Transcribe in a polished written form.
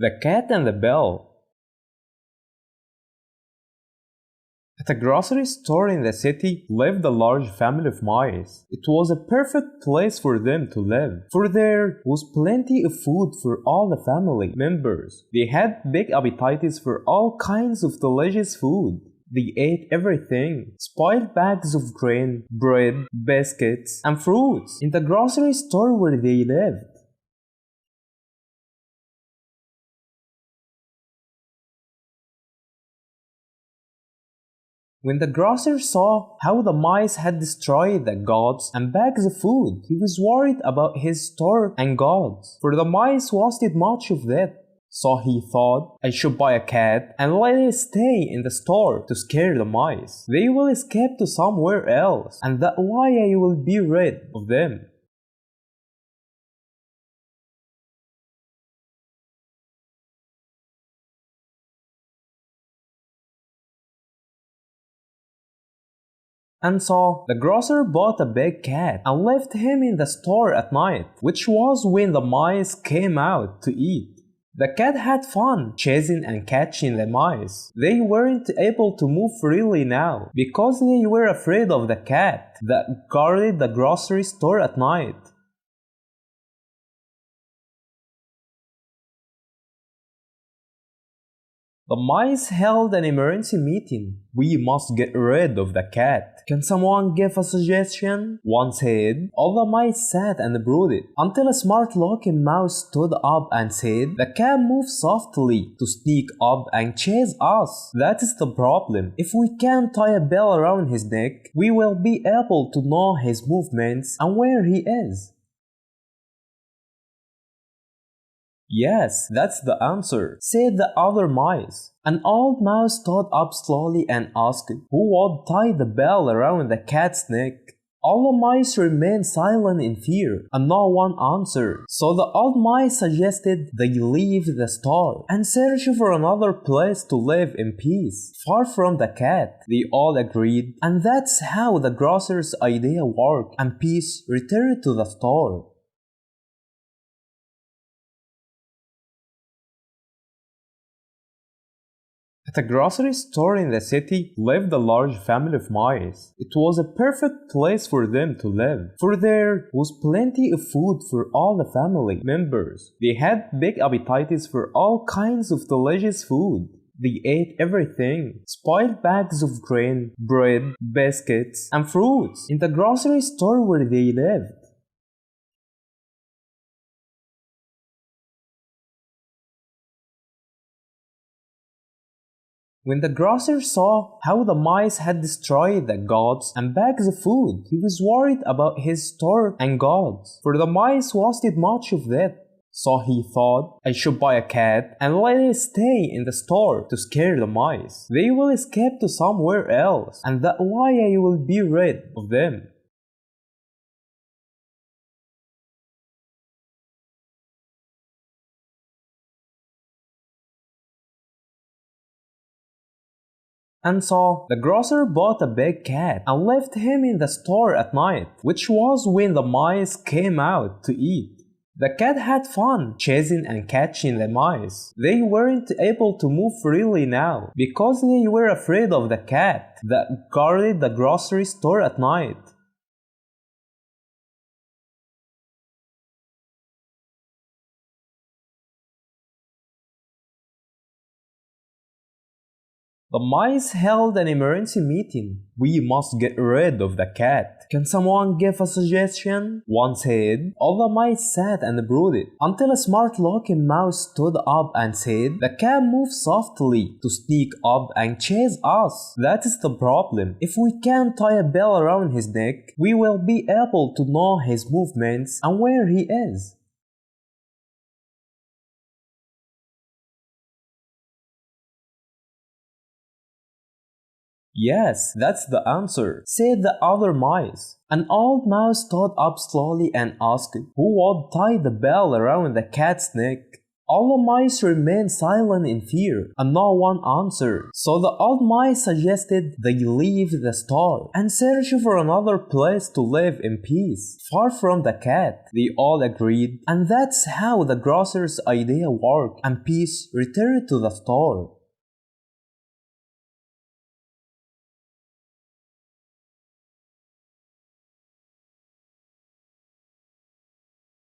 The Cat and the Bell. At a grocery store in the city lived a large family of mice. It was a perfect place for them to live, for there was plenty of food for all the family members. They had big appetites for all kinds of delicious food. They ate everything: spoiled bags of grain, bread, biscuits, and fruits in the grocery store where they lived. When the grocer saw how the mice had destroyed the gods and bags of food, he was worried about his store and gods, for the mice wasted much of it. So he thought, I should buy a cat and let it stay in the store to scare the mice. They will escape to somewhere else, and that way I will be rid of them. And so the grocer bought a big cat and left him in the store at night, which was when the mice came out to eat. The cat had fun chasing and catching the mice. They weren't able to move freely now because they were afraid of the cat that guarded the grocery store at night. The mice held an emergency meeting. We must get rid of the cat. Can someone give a suggestion? One said. All the mice sat and brooded until a smart-looking mouse stood up and said, the cat moves softly to sneak up and chase us. That is the problem. If we can tie a bell around his neck, we will be able to know his movements and where he is. Yes, that's the answer, said the other mice. An old mouse stood up slowly and asked, who would tie the bell around the cat's neck? All the mice remained silent in fear, and no one answered. So the old mice suggested they leave the store and search for another place to live in peace, far from the cat. They all agreed, and that's how the grocer's idea worked, and peace returned to the store. At a grocery store in the city lived a large family of mice. It was a perfect place for them to live, for there was plenty of food for all the family members. They had big appetites for all kinds of delicious food. They ate everything: spoiled bags of grain, bread, biscuits, and fruits in the grocery store where they lived. When the grocer saw how the mice had destroyed the gods and bags of food, he was worried about his store and gods, for the mice wasted much of it. So he thought, I should buy a cat and let it stay in the store to scare the mice. They will escape to somewhere else, and that way I will be rid of them. And so the grocer bought a big cat and left him in the store at night, which was when the mice came out to eat. The cat had fun chasing and catching the mice. They weren't able to move freely now because they were afraid of the cat that guarded the grocery store at night. The mice held an emergency meeting. We must get rid of the cat. Can someone give a suggestion? One said. All the mice sat and brooded until a smart-looking mouse stood up and said, the cat moves softly to sneak up and chase us. That is the problem. If we can tie a bell around his neck, we will be able to know his movements and where he is. Yes, that's the answer, said the other mice. An old mouse stood up slowly and asked, who would tie the bell around the cat's neck? All the mice remained silent in fear, and no one answered. So the old mice suggested they leave the star and search for another place to live in peace, far from the cat. They all agreed, and that's how the grocer's idea worked, and peace returned to the star.